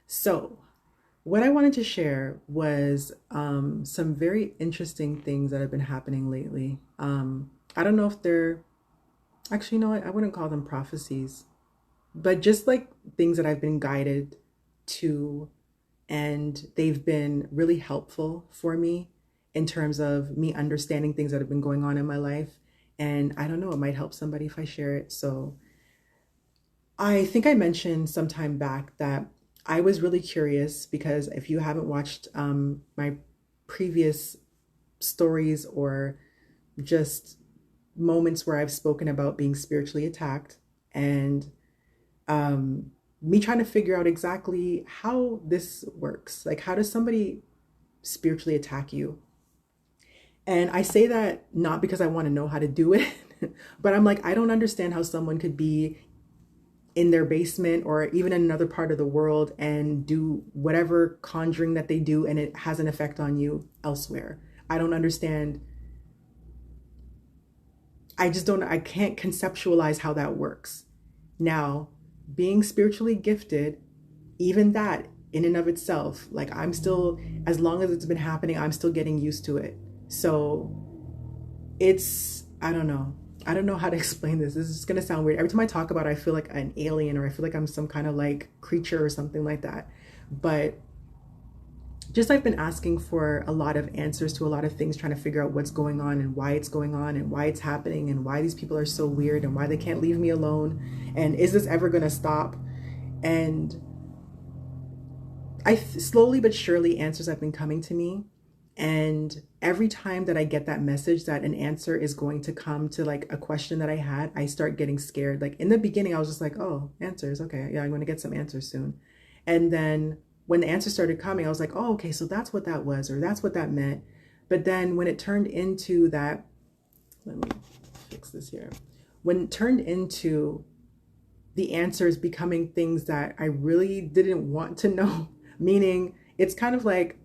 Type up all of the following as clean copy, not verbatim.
So, what I wanted to share was some very interesting things that have been happening lately. I don't know if they're actually, you know what, I wouldn't call them prophecies, but just like things that I've been guided to, and they've been really helpful for me in terms of me understanding things that have been going on in my life. And I don't know, it might help somebody if I share it. So, I think I mentioned some time back that I was really curious because if you haven't watched my previous stories or just moments where I've spoken about being spiritually attacked and um, me trying to figure out exactly how this works. Like, how does somebody spiritually attack you? And I say that not because I want to know how to do it, but I'm like, I don't understand how someone could be in their basement or even in another part of the world and do whatever conjuring that they do and it has an effect on you elsewhere. I don't understand. I can't conceptualize how that works. Now, being spiritually gifted, even that in and of itself, like I'm still, as long as it's been happening, I'm still getting used to it. So I don't know. I don't know how to explain this. This is going to sound weird. Every time I talk about it, I feel like an alien or I feel like I'm some kind of like creature or something like that. But just I've been asking for a lot of answers to a lot of things, trying to figure out what's going on and why it's going on and why it's happening and why these people are so weird and why they can't leave me alone. And is this ever going to stop? And slowly but surely answers have been coming to me. And every time that I get that message that an answer is going to come to like a question that I had, I start getting scared. Like in the beginning, I was just like, oh, answers. Okay. Yeah, I'm going to get some answers soon. And then when the answers started coming, I was like, oh, okay, so that's what that was, or that's what that meant. But then when it turned into that, let me fix this here. When it turned into the answers becoming things that I really didn't want to know, meaning it's kind of like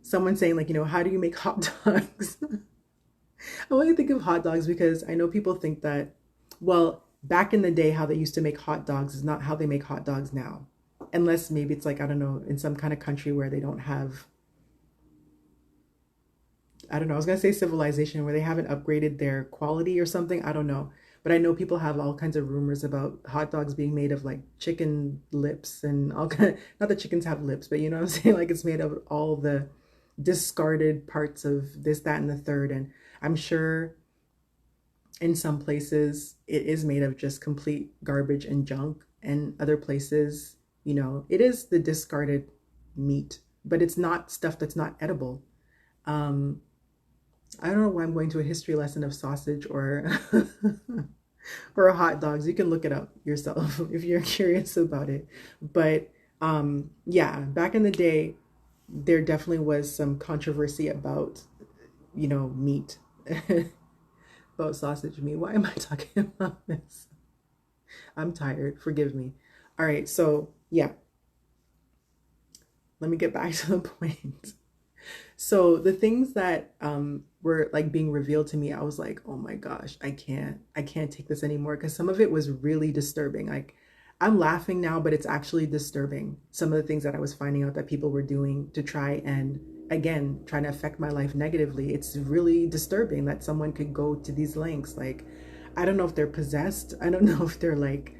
someone saying like, how do you make hot dogs? I only think of hot dogs because I know people think that, well, back in the day, how they used to make hot dogs is not how they make hot dogs now. Unless maybe it's like, I don't know, in some kind of country where they don't have, I don't know, I was going to say civilization, where they haven't upgraded their quality or something. I don't know. But I know people have all kinds of rumors about hot dogs being made of like chicken lips and all kind of, not that chickens have lips, but you know what I'm saying? Like it's made of all the discarded parts of this, that, and the third. And I'm sure in some places it is made of just complete garbage and junk. And other places, it is the discarded meat, but it's not stuff that's not edible. Um, I don't know why I'm going to a history lesson of sausage or or hot dogs. You can look it up yourself if you're curious about it. But yeah, back in the day, there definitely was some controversy about, meat, about sausage meat. Why am I talking about this? I'm tired. Forgive me. All right. So, yeah, let me get back to the point. So, the things that were like being revealed to me, I was like, oh my gosh, I can't take this anymore. Because some of it was really disturbing. Like, I'm laughing now, but it's actually disturbing. Some of the things that I was finding out that people were doing to try and, again, trying to affect my life negatively. It's really disturbing that someone could go to these lengths. Like, I don't know if they're possessed. I don't know if they're like,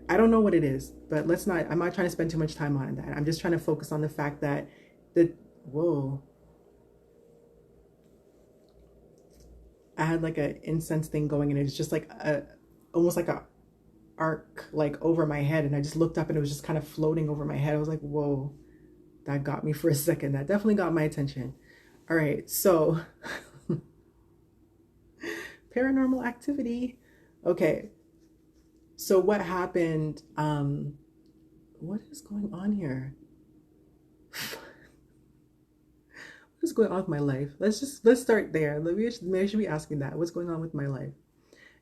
I don't know what it is, but I'm not trying to spend too much time on that. I'm just trying to focus on the fact that whoa, I had like a incense thing going and it was just like almost like a arc like over my head, and I just looked up and it was just kind of floating over my head. I was like, whoa, that got me for a second. That definitely got my attention. All right, so paranormal activity. Okay, so what happened? What is going on here? What is going on with my life? Let's start there. Maybe I should be asking that. What's going on with my life?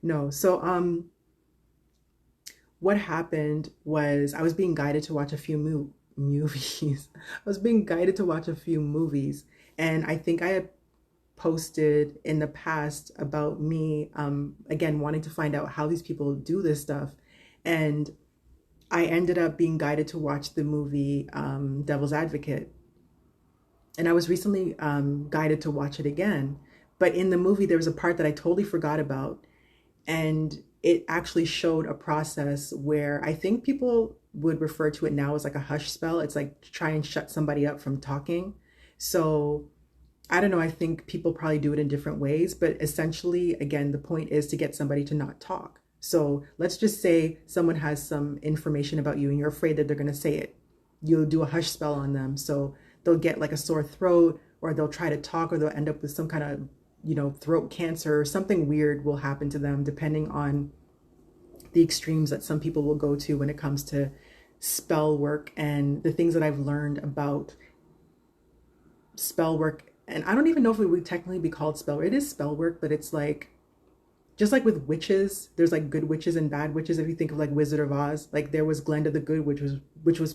No. So what happened was I was being guided to watch a few movies. I was being guided to watch a few movies, and I think I had posted in the past about me again wanting to find out how these people do this stuff, and I ended up being guided to watch the movie Devil's Advocate. And I was recently guided to watch it again. But in the movie, there was a part that I totally forgot about. And it actually showed a process where I think people would refer to it now as like a hush spell. It's like try and shut somebody up from talking. So I don't know, I think people probably do it in different ways, but essentially, again, the point is to get somebody to not talk. So let's just say someone has some information about you and you're afraid that they're going to say it. You'll do a hush spell on them. So they'll get like a sore throat, or they'll try to talk, or they'll end up with some kind of, throat cancer, or something weird will happen to them depending on the extremes that some people will go to when it comes to spell work and the things that I've learned about spell work. And I don't even know if it would technically be called spell work. It is spell work, but it's like, just like with witches, there's like good witches and bad witches. If you think of like Wizard of Oz, like there was Glenda the Good, which was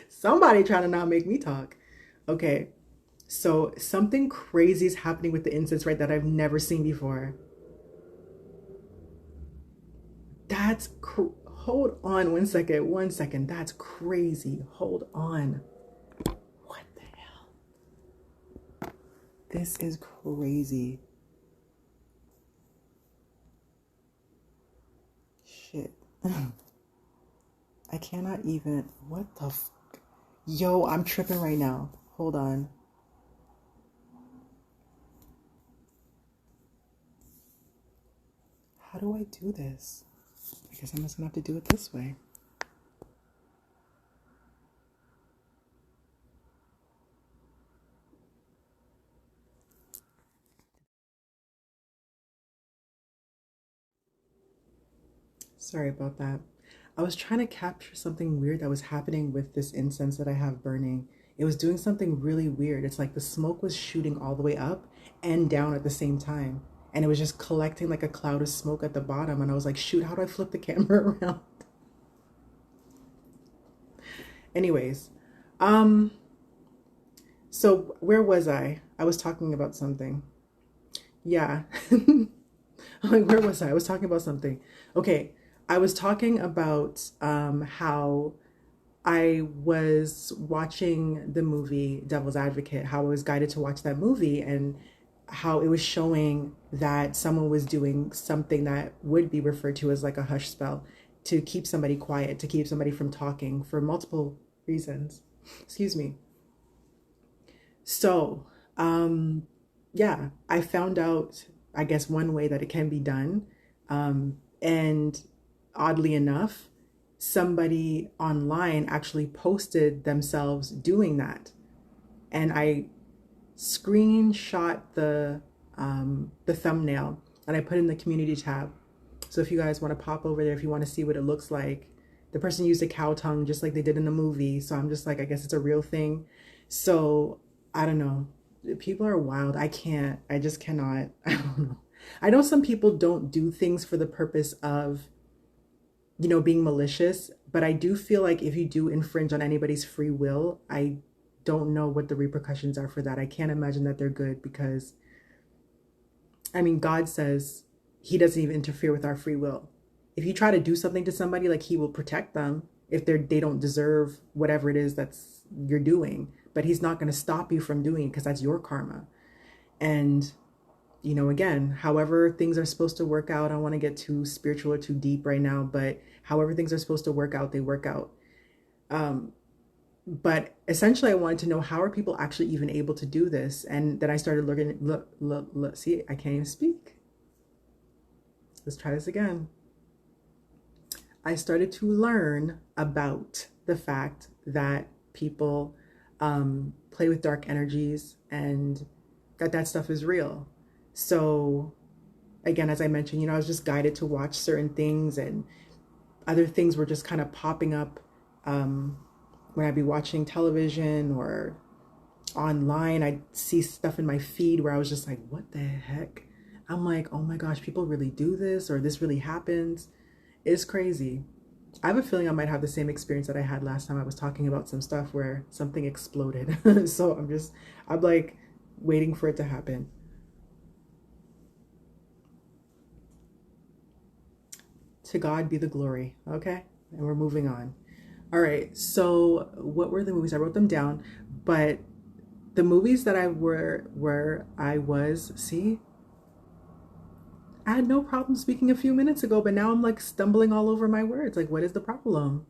somebody trying to not make me talk. Okay, so something crazy is happening with the incense, right, that I've never seen before. Hold on 1 second, 1 second. That's crazy. Hold on. What the hell? This is crazy. Shit. I cannot even. What the Yo, I'm tripping right now. Hold on. How do I do this? I guess I'm just gonna have to do it this way. Sorry about that. I was trying to capture something weird that was happening with this incense that I have burning. It was doing something really weird. It's like the smoke was shooting all the way up and down at the same time. And it was just collecting like a cloud of smoke at the bottom. And I was like, shoot, how do I flip the camera around? Anyways, um, so where was I? I was talking about something. Yeah. Like, where was I? I was talking about something. Okay. I was talking about how I was watching the movie Devil's Advocate, how I was guided to watch that movie, and how it was showing that someone was doing something that would be referred to as like a hush spell to keep somebody quiet, to keep somebody from talking for multiple reasons. Excuse me. So, yeah, I found out, I guess, one way that it can be done. And oddly enough, somebody online actually posted themselves doing that. And I screenshot the thumbnail and I put in the community tab. So if you guys want to pop over there, if you want to see what it looks like, the person used a cow tongue just like they did in the movie. So I'm just like, I guess it's a real thing. So I don't know. People are wild. I just cannot. I don't know. I know some people don't do things for the purpose of, being malicious, but I do feel like if you do infringe on anybody's free will, I don't know what the repercussions are for that. I can't imagine that they're good because, I mean, God says he doesn't even interfere with our free will. If you try to do something to somebody, like he will protect them if they don't deserve whatever it is that's you're doing, but he's not going to stop you from doing it because that's your karma. And again, however things are supposed to work out, I don't want to get too spiritual or too deep right now, but however things are supposed to work out, they work out. But essentially, I wanted to know, how are people actually even able to do this? And then I started looking, look, see, I can't even speak. Let's try this again. I started to learn about the fact that people play with dark energies and that stuff is real. So again, as I mentioned, I was just guided to watch certain things, and other things were just kind of popping up when I'd be watching television or online. I'd see stuff in my feed where I was just like, what the heck? I'm like, oh my gosh, people really do this, or this really happens. It's crazy. I have a feeling I might have the same experience that I had last time I was talking about some stuff where something exploded. So I'm like waiting for it to happen. To God be the glory. Okay. And we're moving on. All right. So, what were the movies? I wrote them down, but the movies that I were where I was, see, I had no problem speaking a few minutes ago, but now I'm like stumbling all over my words. Like, what is the problem?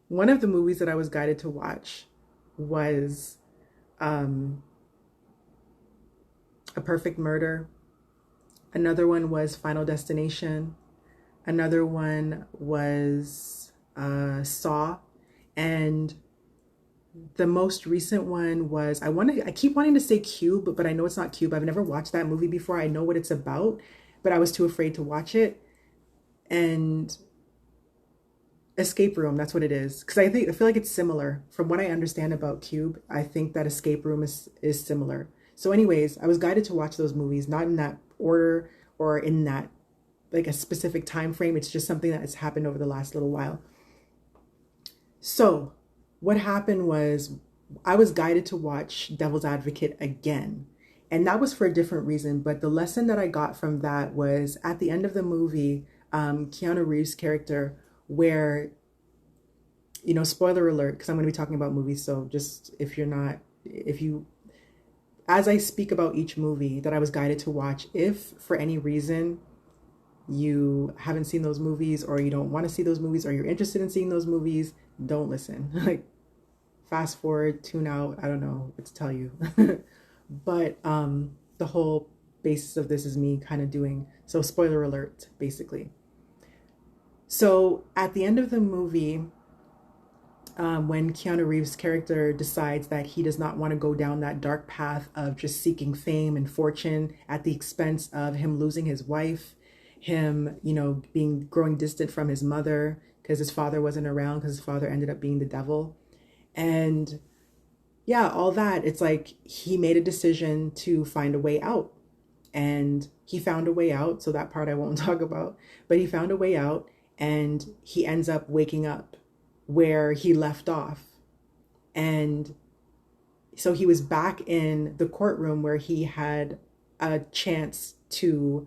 One of the movies that I was guided to watch was um, A Perfect Murder. Another one was Final Destination. Another one was Saw. And the most recent one was I keep wanting to say Cube, but I know it's not Cube. I've never watched that movie before. I know what it's about, but I was too afraid to watch it. And Escape Room, that's what it is. Because I feel like it's similar. From what I understand about Cube, I think that Escape Room is similar. So, anyways, I was guided to watch those movies, not in that order or in that like a specific time frame. It's just something that has happened over the last little while. So, what happened was I was guided to watch Devil's Advocate again. And that was for a different reason. But the lesson that I got from that was at the end of the movie, Keanu Reeves' character, where, spoiler alert, because I'm going to be talking about movies. So just as I speak about each movie that I was guided to watch, if for any reason you haven't seen those movies or you don't want to see those movies or you're interested in seeing those movies, don't listen. Like fast forward, tune out, I don't know what to tell you. But the whole basis of this is me kind of doing so spoiler alert basically. So at the end of the movie, when Keanu Reeves' character decides that he does not want to go down that dark path of just seeking fame and fortune at the expense of him losing his wife, him, being growing distant from his mother because his father wasn't around because his father ended up being the devil. And yeah, all that. It's like he made a decision to find a way out. And he found a way out. So that part I won't talk about. But he found a way out and he ends up waking up where he left off. And so he was back in the courtroom where he had a chance to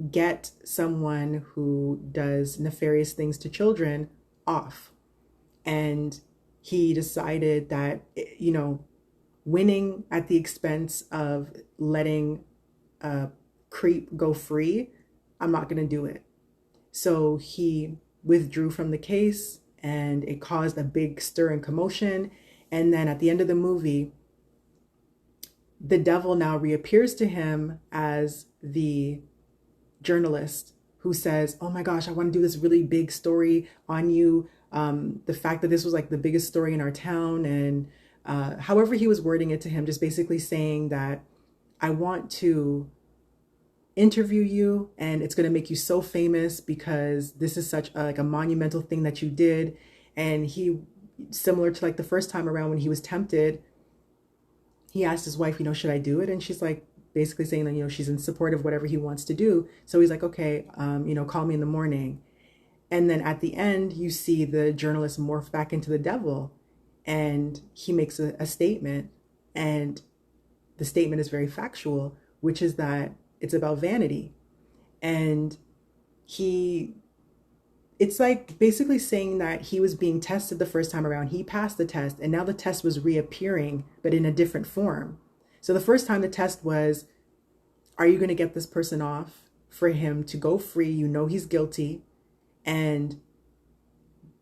get someone who does nefarious things to children off. And he decided that, winning at the expense of letting a creep go free, I'm not going to do it. So he withdrew from the case and it caused a big stir and commotion. And then at the end of the movie, the devil now reappears to him as the journalist who says, "Oh my gosh, I want to do this really big story on you. The fact that this was like the biggest story in our town." And however he was wording it to him, just basically saying that I want to interview you and it's going to make you so famous because this is such like a monumental thing that you did. And he, similar to like the first time around when he was tempted, he asked his wife, should I do it? And she's like basically saying that, she's in support of whatever he wants to do. So he's like, okay, call me in the morning. And then at the end, you see the journalist morph back into the devil and he makes a statement. And the statement is very factual, which is that it's about vanity. And it's like basically saying that he was being tested the first time around. He passed the test and now the test was reappearing, but in a different form. So the first time the test was, are you going to get this person off for him to go free? He's guilty. And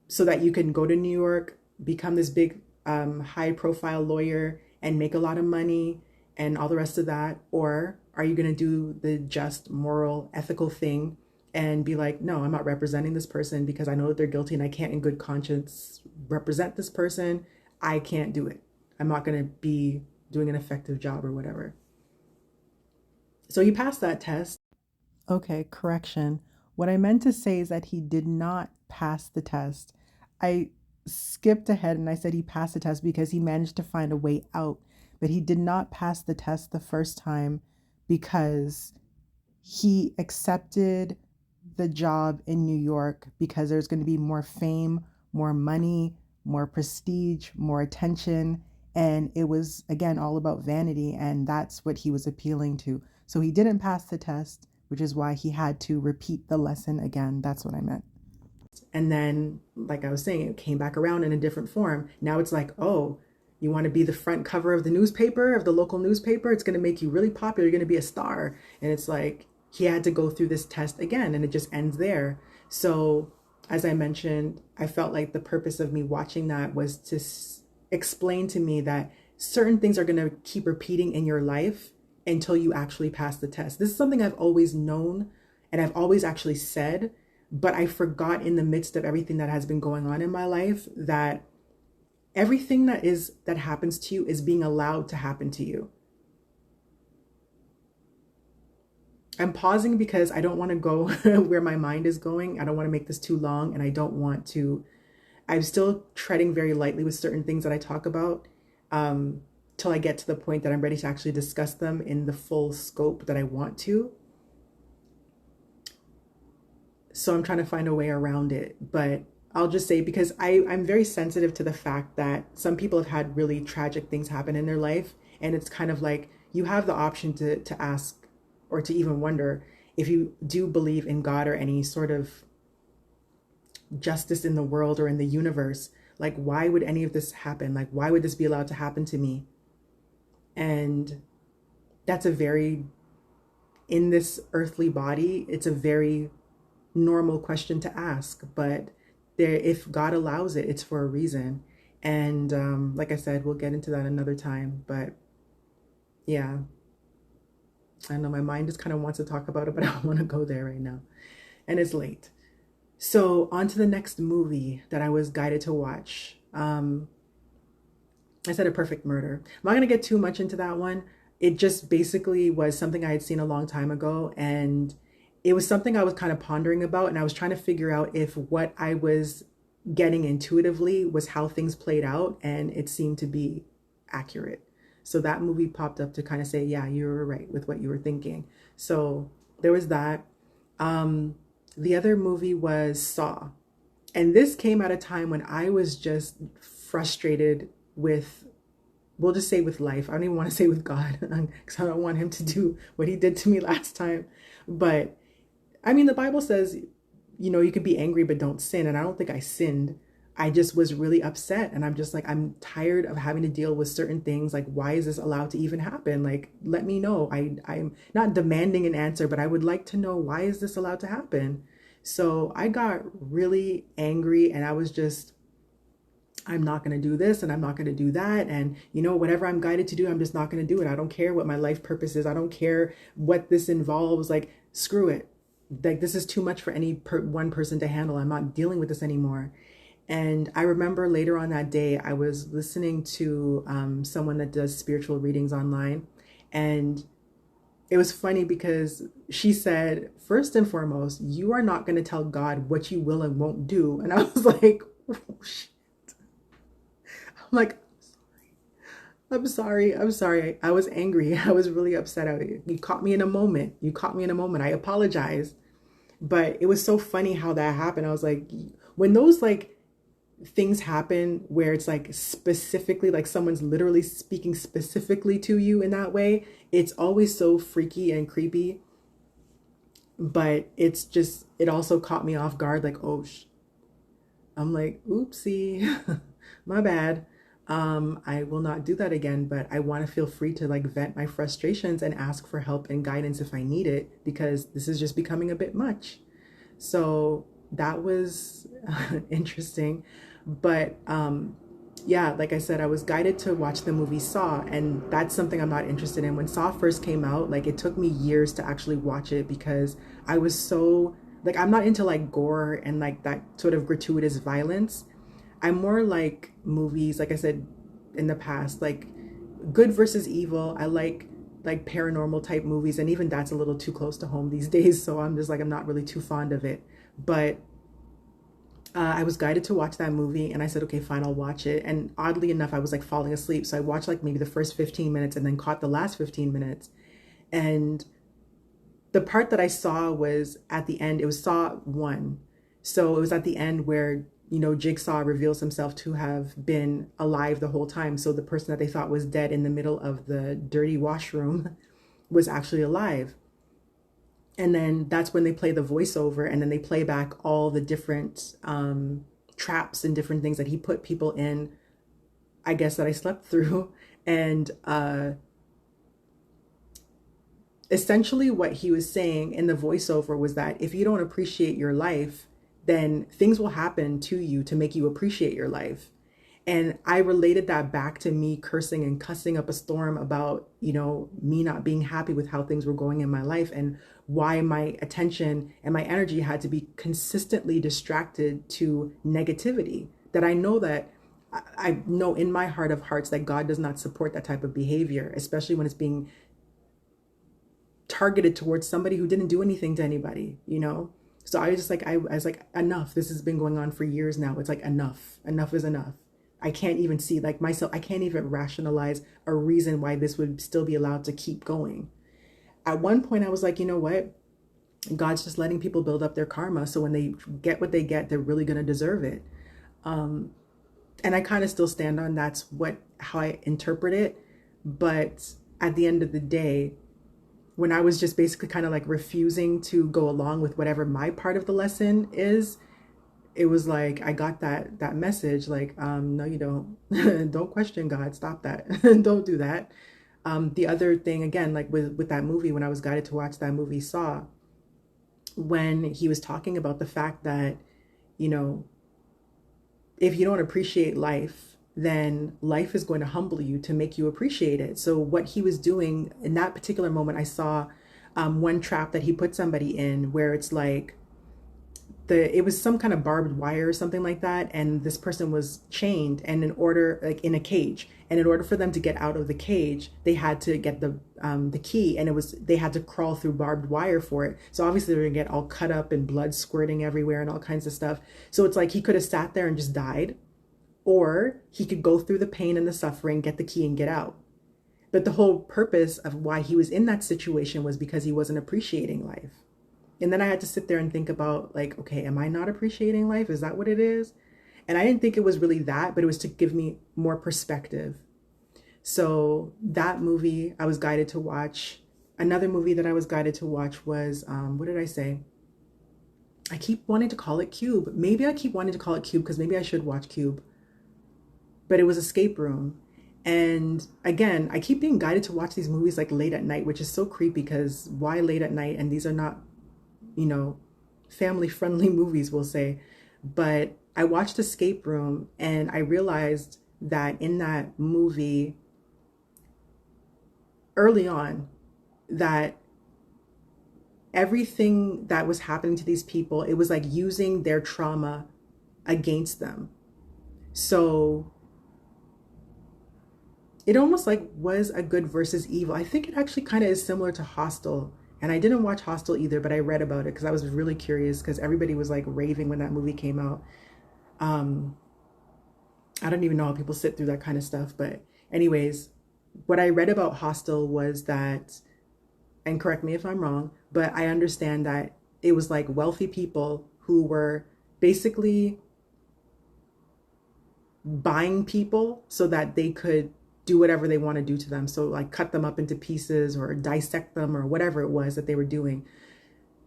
so that you can go to New York, become this big high profile lawyer and make a lot of money and all the rest of that. Or are you going to do the just, moral, ethical thing and be like, no, I'm not representing this person because I know that they're guilty and I can't in good conscience represent this person. I can't do it. I'm not going to be doing an effective job or whatever. So he passed that test. Okay, correction. What I meant to say is that he did not pass the test. I skipped ahead and I said he passed the test because he managed to find a way out, but he did not pass the test the first time because he accepted the job in New York because there's going to be more fame, more money, more prestige, more attention. And it was, again, all about vanity, and that's what he was appealing to. So he didn't pass the test, which is why he had to repeat the lesson again. That's what I meant. And then, like I was saying, it came back around in a different form. Now it's like, oh, you want to be the front cover of the newspaper, of the local newspaper? It's going to make you really popular. You're going to be a star. And it's like, he had to go through this test again, and it just ends there. So, as I mentioned, I felt like the purpose of me watching that was to explain to me that certain things are going to keep repeating in your life until you actually pass the test. This is something I've always known and I've always actually said, but I forgot in the midst of everything that has been going on in my life that everything that happens to you is being allowed to happen to you. I'm pausing because I don't want to go where my mind is going. I don't want to make this too long, and I'm still treading very lightly with certain things that I talk about till I get to the point that I'm ready to actually discuss them in the full scope that I want to. So I'm trying to find a way around it. But I'll just say, because I'm very sensitive to the fact that some people have had really tragic things happen in their life. And it's kind of like you have the option to ask or to even wonder if you do believe in God or any sort of justice in the world or in the universe. Like, why would any of this happen? Like, why would this be allowed to happen to me? And that's in this earthly body, it's a very normal question to ask. But if God allows it, it's for a reason. And like I said, we'll get into that another time. But yeah, I know my mind just kind of wants to talk about it, but I don't want to go there right now. And it's late. So on to the next movie that I was guided to watch. I said A Perfect Murder. I'm not going to get too much into that one. It just basically was something I had seen a long time ago. And it was something I was kind of pondering about. And I was trying to figure out if what I was getting intuitively was how things played out. And it seemed to be accurate. So that movie popped up to kind of say, yeah, you were right with what you were thinking. So there was that. The other movie was Saw. And this came at a time when I was just frustrated with, we'll just say with life. I don't even want to say with God because I don't want him to do what he did to me last time. But I mean, the Bible says, you could be angry, but don't sin. And I don't think I sinned. I just was really upset. And I'm just like, I'm tired of having to deal with certain things. Like, why is this allowed to even happen? Like, let me know. I'm not demanding an answer, but I would like to know, why is this allowed to happen? So I got really angry, and I was just, I'm not going to do this and I'm not going to do that. And whatever I'm guided to do, I'm just not going to do it. I don't care what my life purpose is. I don't care what this involves. Like, screw it. Like, this is too much for one person to handle. I'm not dealing with this anymore. And I remember later on that day, I was listening to someone that does spiritual readings online. And it was funny because she said, first and foremost, you are not going to tell God what you will and won't do. And I was like, oh, shit. I'm like, I'm sorry. I was angry. I was really upset. You caught me in a moment. I apologize. But it was so funny how that happened. I was like, when those like things happen where it's like specifically, like someone's literally speaking specifically to you in that way, it's always so freaky and creepy. But it also caught me off guard. Like, I'm like, oopsie, my bad. I will not do that again, but I want to feel free to like vent my frustrations and ask for help and guidance if I need it, because this is just becoming a bit much. So that was interesting. But yeah, like I said, I was guided to watch the movie Saw, and that's something I'm not interested in. When Saw first came out, like, it took me years to actually watch it because I was so, like, I'm not into like gore and like that sort of gratuitous violence. I'm more like movies, like I said in the past, like good versus evil. I like paranormal type movies, and even that's a little too close to home these days. So I'm just like, I'm not really too fond of it. But I was guided to watch that movie, and I said, okay, fine, I'll watch it. And oddly enough, I was like falling asleep. So I watched like maybe the first 15 minutes and then caught the last 15 minutes. And the part that I saw was at the end. It was Saw 1. So it was at the end where Jigsaw reveals himself to have been alive the whole time. So the person that they thought was dead in the middle of the dirty washroom was actually alive. And then that's when they play the voiceover, and then they play back all the different traps and different things that he put people in, I guess, that I slept through. And essentially what he was saying in the voiceover was that if you don't appreciate your life, then things will happen to you to make you appreciate your life. And I related that back to me cursing and cussing up a storm about, me not being happy with how things were going in my life, and why my attention and my energy had to be consistently distracted to negativity. I know in my heart of hearts that God does not support that type of behavior, especially when it's being targeted towards somebody who didn't do anything to anybody. So I was just like, I was like, enough. This has been going on for years now. It's like, enough is enough. I can't even see, like, myself, I can't even rationalize a reason why this would still be allowed to keep going. At one point I was like, you know what? God's just letting people build up their karma. So when they get what they get, they're really going to deserve it. And I kind of still stand on how I interpret it. But at the end of the day, when I was just basically kind of like refusing to go along with whatever my part of the lesson is, it was like I got that message like, no, you don't. Don't question God. Stop that. Don't do that. The other thing, again, like with that movie, when I was guided to watch that movie Saw, when he was talking about the fact that, if you don't appreciate life, then life is going to humble you to make you appreciate it. So what he was doing in that particular moment, I saw one trap that he put somebody in where it's like, it was some kind of barbed wire or something like that, and this person was chained, and like in a cage, and in order for them to get out of the cage, they had to get the key, and they had to crawl through barbed wire for it. So obviously they're gonna get all cut up and blood squirting everywhere and all kinds of stuff. So it's like he could have sat there and just died, or he could go through the pain and the suffering, get the key, and get out. But the whole purpose of why he was in that situation was because he wasn't appreciating life. And then I had to sit there and think about, like, okay, am I not appreciating life? Is that what it is? And I didn't think it was really that, but it was to give me more perspective. So that movie I was guided to watch. Another movie that I was guided to watch was, what did I say? I keep wanting to call it Cube. Maybe I keep wanting to call it Cube because maybe I should watch Cube. But it was Escape Room. And again, I keep being guided to watch these movies like late at night, which is so creepy because why late at night? And these are not family friendly movies, we'll say. But I watched Escape Room and I realized that in that movie early on, that everything that was happening to these people, it was like using their trauma against them. So it almost like was a good versus evil. I think it actually kind of is similar to Hostel. And I didn't watch Hostel either, but I read about it because I was really curious because everybody was like raving when that movie came out. I don't even know how people sit through that kind of stuff. But anyways, what I read about Hostel was that, and correct me if I'm wrong, but I understand that it was like wealthy people who were basically buying people so that they could do whatever they want to do to them. So like cut them up into pieces or dissect them or whatever it was that they were doing.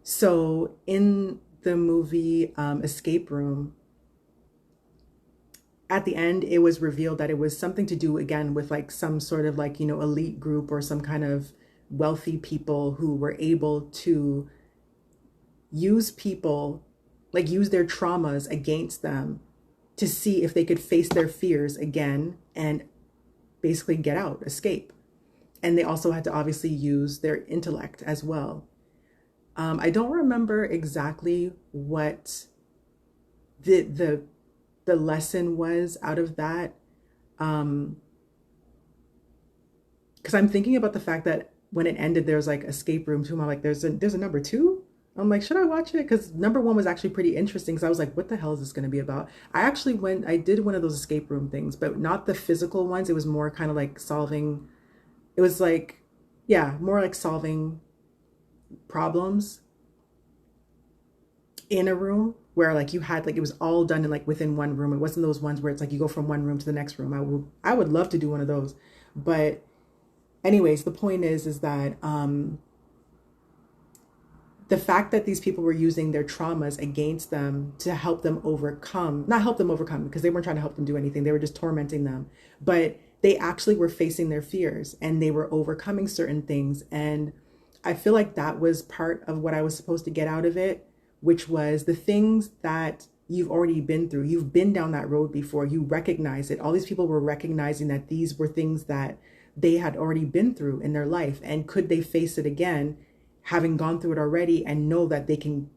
So in the movie Escape Room, at the end, it was revealed that it was something to do again with like some sort of like, elite group or some kind of wealthy people who were able to use people, like use their traumas against them to see if they could face their fears again and basically get out, escape. And they also had to obviously use their intellect as well. I don't remember exactly what the lesson was out of that. Because I'm thinking about the fact that when it ended, there's like Escape Room 2. I'm like, there's a number 2? I'm like, should I watch it? Because number 1 was actually pretty interesting. Because I was like, what the hell is this going to be about? I did one of those escape room things, but not the physical ones. It was more kind of like solving. It was like, yeah, more like solving problems in a room. where like you had like it was all done in like within one room. It wasn't those ones where it's like you go from one room to the next room. I would love to do one of those. But anyways, the point is that the fact that these people were using their traumas against them to help them overcome, not help them overcome because they weren't trying to help them do anything. They were just tormenting them. But they actually were facing their fears and they were overcoming certain things. And I feel like that was part of what I was supposed to get out of it, which was the things that you've already been through. You've been down that road before. You recognize it. All these people were recognizing that these were things that they had already been through in their life. And could they face it again, having gone through it already, and know that they can,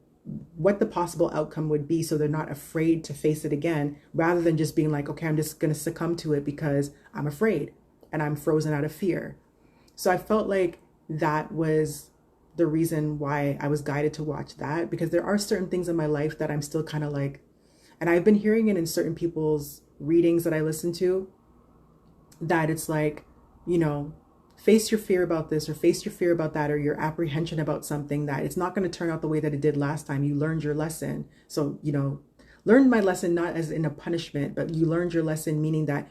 what the possible outcome would be, so they're not afraid to face it again, rather than just being like, okay, I'm just going to succumb to it because I'm afraid and I'm frozen out of fear. So I felt like that was the reason why I was guided to watch that, because there are certain things in my life that I'm still kind of like, and I've been hearing it in certain people's readings that I listen to, that it's like, you know, face your fear about this or face your fear about that, or your apprehension about something, that it's not going to turn out the way that it did last time. You learned your lesson. So, you know, learned my lesson, not as in a punishment, but you learned your lesson, meaning that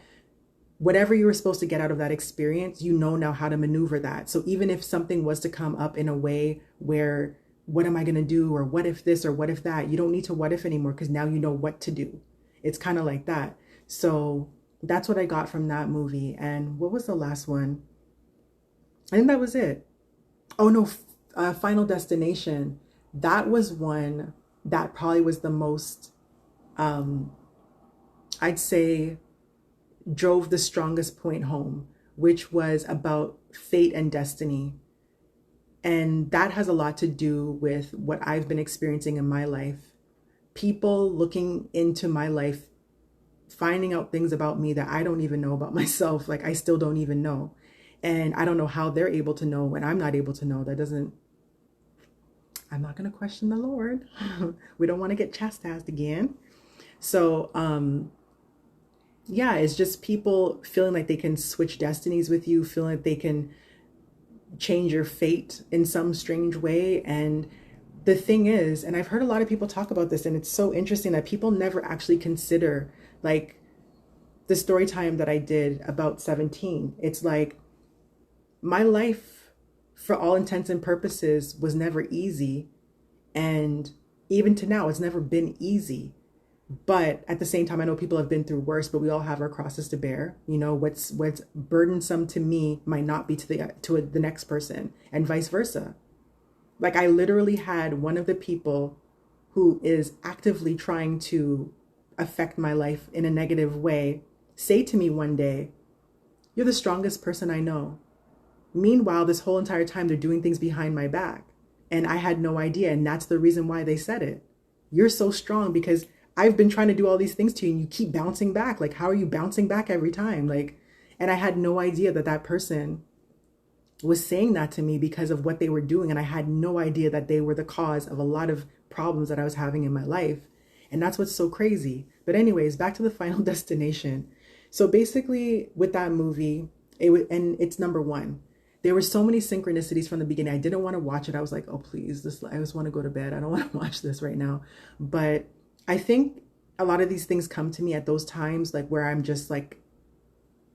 whatever you were supposed to get out of that experience, you know now how to maneuver that. So even if something was to come up in a way where, what am I going to do? Or what if this or what if that? You don't need to what if anymore, because now you know what to do. It's kind of like that. So that's what I got from that movie. And what was the last one? I think that was it. Oh no, Final Destination. That was one that probably was the most, I'd say, drove the strongest point home, which was about fate and destiny. And that has a lot to do with what I've been experiencing in my life. People looking into my life, finding out things about me that I don't even know about myself. Like I still don't even know. And I don't know how they're able to know when I'm not able to know. That doesn't, I'm not going to question the Lord. We don't want to get chastised again. So, yeah, it's just people feeling like they can switch destinies with you, feeling like they can change your fate in some strange way. And the thing is, and I've heard a lot of people talk about this, and it's so interesting that people never actually consider, like the story time that I did about 17. It's like, my life, for all intents and purposes, was never easy. And even to now, it's never been easy. But at the same time, I know people have been through worse, but we all have our crosses to bear. You know, what's burdensome to me might not be to the next person, and vice versa. Like I literally had one of the people who is actively trying to affect my life in a negative way say to me one day, "You're the strongest person I know." Meanwhile, this whole entire time, they're doing things behind my back. And I had no idea. And that's the reason why they said it. You're so strong because I've been trying to do all these things to you and you keep bouncing back. Like, how are you bouncing back every time? Like, and I had no idea that that person was saying that to me because of what they were doing. And I had no idea that they were the cause of a lot of problems that I was having in my life. And that's what's so crazy. But anyways, back to the Final Destination. So basically with that movie, and it's number one. There were so many synchronicities from the beginning. I didn't want to watch it. I was like, oh, please, I just want to go to bed. I don't want to watch this right now. But I think a lot of these things come to me at those times, like where I'm just like,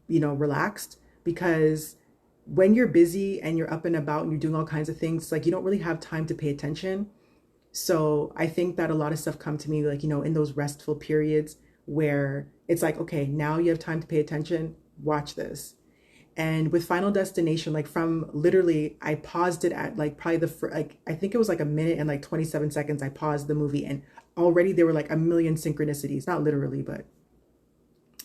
you know, relaxed, because when you're busy and you're up and about and you're doing all kinds of things, like you don't really have time to pay attention. So I think that a lot of stuff come to me, like, you know, in those restful periods where it's like, okay, now you have time to pay attention, watch this. And with Final Destination, like from literally, I paused it at like probably I think it was like a minute and like 27 seconds. I paused the movie and already there were like a million synchronicities, not literally, but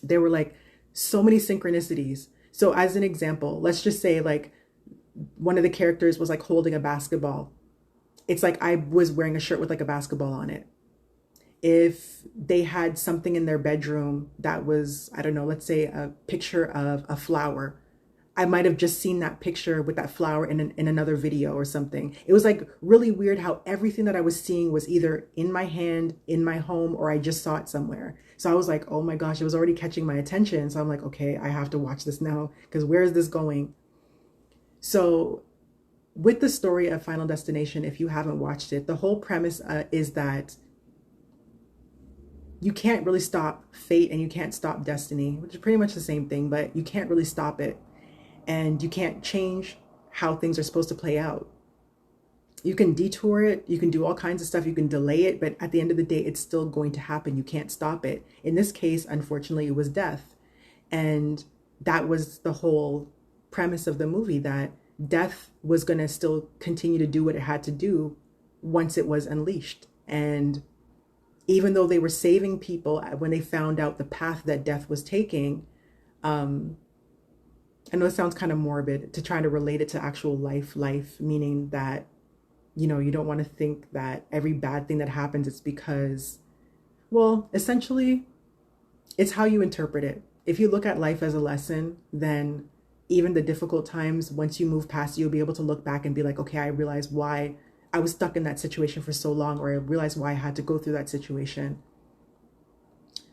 there were like so many synchronicities. So as an example, let's just say like one of the characters was like holding a basketball. It's like I was wearing a shirt with like a basketball on it. If they had something in their bedroom that was, I don't know, let's say a picture of a flower, I might have just seen that picture with that flower in another video or something. It was like really weird how everything that I was seeing was either in my hand, in my home, or I just saw it somewhere. So I was like, oh my gosh, it was already catching my attention. So I'm like, okay, I have to watch this now because where is this going? So with the story of Final Destination, if you haven't watched it, the whole premise is that you can't really stop fate and you can't stop destiny, which is pretty much the same thing, but you can't really stop it. And you can't change how things are supposed to play out. You can detour it, you can do all kinds of stuff, you can delay it, but at the end of the day, it's still going to happen. You can't stop it. In this case, unfortunately, it was death. And that was the whole premise of the movie, that death was going to still continue to do what it had to do once it was unleashed. And even though they were saving people, when they found out the path that death was taking, I know it sounds kind of morbid to try to relate it to actual life, meaning that, you know, you don't want to think that every bad thing that happens is because, well, essentially, it's how you interpret it. If you look at life as a lesson, then even the difficult times, once you move past, you'll be able to look back and be like, okay, I realized why I was stuck in that situation for so long, or I realized why I had to go through that situation.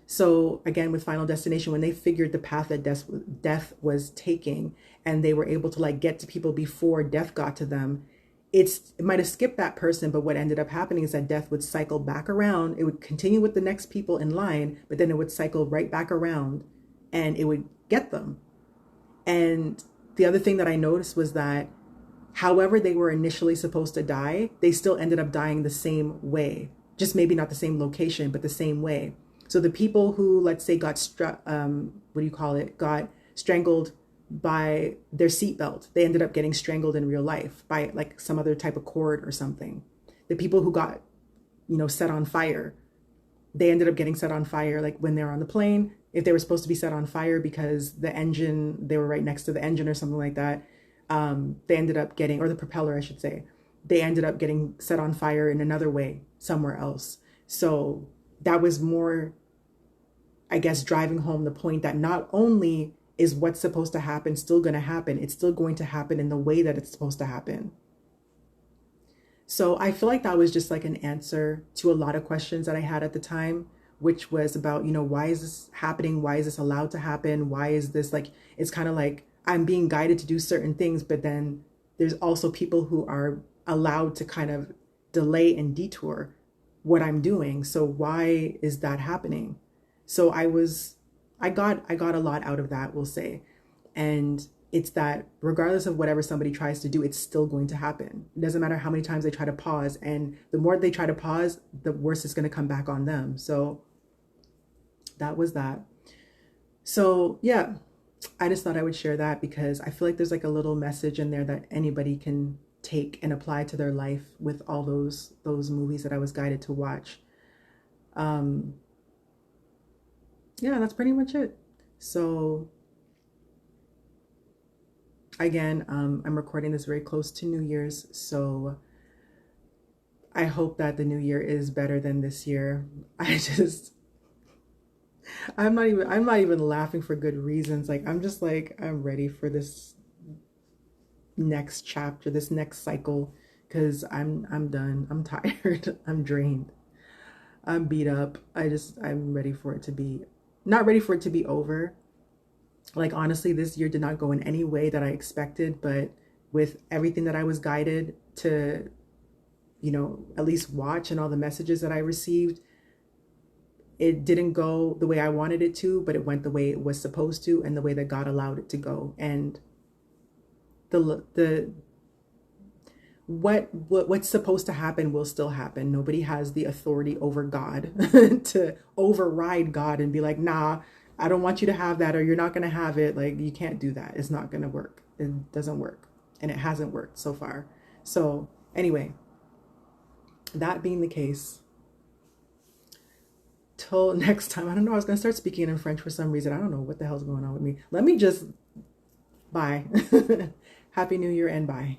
So again, with Final Destination, when they figured the path that death was taking, and they were able to like get to people before death got to them, it might have skipped that person, but what ended up happening is that death would cycle back around. It would continue with the next people in line, but then it would cycle right back around and it would get them. And the other thing that I noticed was that however they were initially supposed to die, they still ended up dying the same way. Just maybe not the same location, but the same way. So the people who, let's say, got got strangled by their seatbelt, they ended up getting strangled in real life by like some other type of cord or something. The people who got, you know, set on fire, they ended up getting set on fire like when they were on the plane. If they were supposed to be set on fire because the engine, they were right next to the engine or something like that, they ended up getting, or the propeller, I should say, they ended up getting set on fire in another way somewhere else. So that was more, I guess, driving home the point that not only is what's supposed to happen still going to happen, it's still going to happen in the way that it's supposed to happen. So I feel like that was just like an answer to a lot of questions that I had at the time, which was about, you know, why is this happening? Why is this allowed to happen? Why is this like, it's kind of like I'm being guided to do certain things, but then there's also people who are allowed to kind of delay and detour what I'm doing. So why is that happening? So I got a lot out of that, we'll say. And it's that regardless of whatever somebody tries to do, it's still going to happen. It doesn't matter how many times they try to pause. And the more they try to pause, the worse it's going to come back on them. So that was that. So yeah, I just thought I would share that because I feel like there's like a little message in there that anybody can take and apply to their life with all those movies that I was guided to watch. Yeah, that's pretty much it. So again, I'm recording this very close to New Year's, so I hope that the new year is better than this year. I'm not even laughing for good reasons. Like I'm just like, I'm ready for this next chapter, this next cycle, because I'm done. I'm tired. I'm drained. I'm beat up. I'm ready for it to be, not ready for it to be over. Like honestly, this year did not go in any way that I expected, but with everything that I was guided to, you know, at least watch and all the messages that I received, it didn't go the way I wanted it to, but it went the way it was supposed to and the way that God allowed it to go. And what's supposed to happen will still happen. Nobody has the authority over God to override God and be like, nah, I don't want you to have that, or you're not going to have it. Like, you can't do that. It's not going to work. It doesn't work. And it hasn't worked so far. So anyway, that being the case, till next time, I don't know, I was going to start speaking in French for some reason. I don't know what the hell's going on with me. Let me just, bye. Happy New Year and bye.